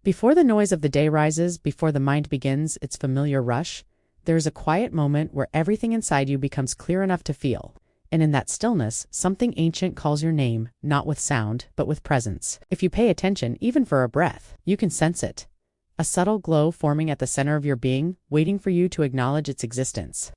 Before the noise of the day rises, before the mind begins its familiar rush, there is a quiet moment where everything inside you becomes clear enough to feel. And in that stillness, something ancient calls your name, not with sound, but with presence. If you pay attention, even for a breath, you can sense it. A subtle glow forming at the center of your being, waiting for you to acknowledge its existence.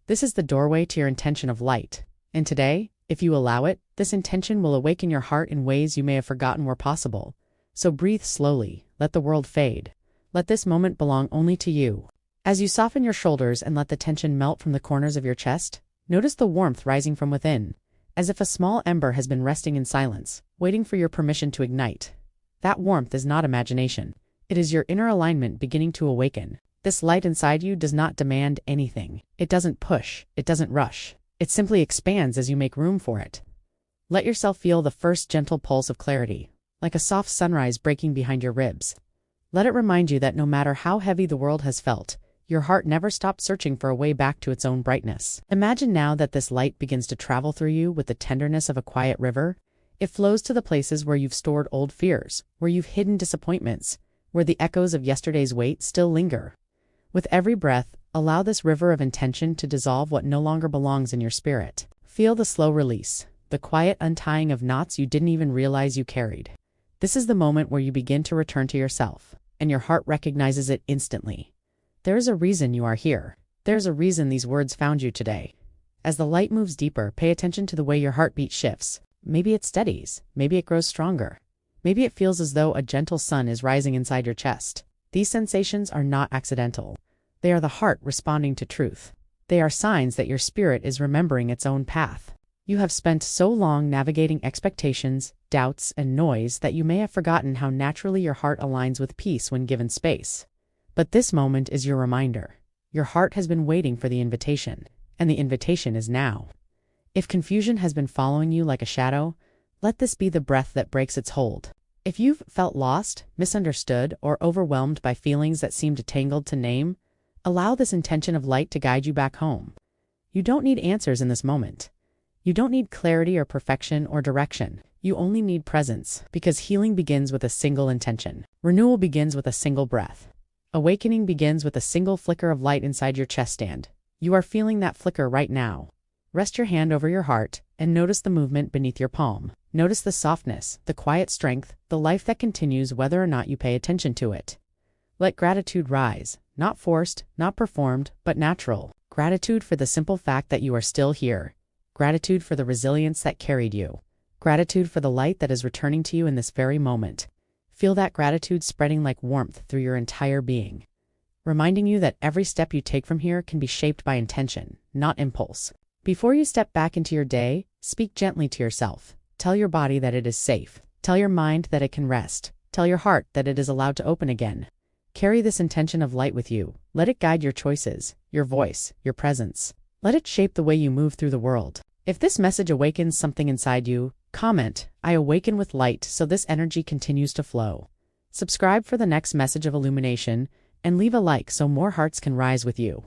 This is the doorway to your intention of light. And today, if you allow it, this intention will awaken your heart in ways you may have forgotten were possible. So breathe slowly, let the world fade. Let this moment belong only to you. As you soften your shoulders and let the tension melt from the corners of your chest, notice the warmth rising from within, as if a small ember has been resting in silence, waiting for your permission to ignite. That warmth is not imagination. It is your inner alignment beginning to awaken. This light inside you does not demand anything. It doesn't push. It doesn't rush. It simply expands as you make room for it. Let yourself feel the first gentle pulse of clarity, like a soft sunrise breaking behind your ribs. Let it remind you that no matter how heavy the world has felt, your heart never stopped searching for a way back to its own brightness. Imagine now that this light begins to travel through you with the tenderness of a quiet river. It flows to the places where you've stored old fears, where you've hidden disappointments, where the echoes of yesterday's weight still linger. With every breath, allow this river of intention to dissolve what no longer belongs in your spirit. Feel the slow release, the quiet untying of knots you didn't even realize you carried. This is the moment where you begin to return to yourself, and your heart recognizes it instantly. There is a reason you are here. There's a reason these words found you today. As the light moves deeper, pay attention to the way your heartbeat shifts. Maybe it steadies. Maybe it grows stronger. Maybe it feels as though a gentle sun is rising inside your chest. These sensations are not accidental. They are the heart responding to truth. They are signs that your spirit is remembering its own path. You have spent so long navigating expectations, doubts, and noise that you may have forgotten how naturally your heart aligns with peace when given space. But this moment is your reminder. Your heart has been waiting for the invitation, and the invitation is now. If confusion has been following you like a shadow, let this be the breath that breaks its hold. If you've felt lost, misunderstood, or overwhelmed by feelings that seem tangled to name, allow this intention of light to guide you back home. You don't need answers in this moment. You don't need clarity or perfection or direction. You only need presence, because healing begins with a single intention. Renewal begins with a single breath. Awakening begins with a single flicker of light inside your chest stand. You are feeling that flicker right now. Rest your hand over your heart and notice the movement beneath your palm. Notice the softness, the quiet strength, the life that continues whether or not you pay attention to it. Let gratitude rise, not forced, not performed, but natural. Gratitude for the simple fact that you are still here. Gratitude for the resilience that carried you. Gratitude for the light that is returning to you in this very moment. Feel that gratitude spreading like warmth through your entire being, reminding you that every step you take from here can be shaped by intention, not impulse. Before you step back into your day, speak gently to yourself. Tell your body that it is safe. Tell your mind that it can rest. Tell your heart that it is allowed to open again. Carry this intention of light with you. Let it guide your choices, your voice, your presence. Let it shape the way you move through the world. If this message awakens something inside you, comment, "I awaken with light," so this energy continues to flow. Subscribe for the next message of illumination, and leave a like so more hearts can rise with you.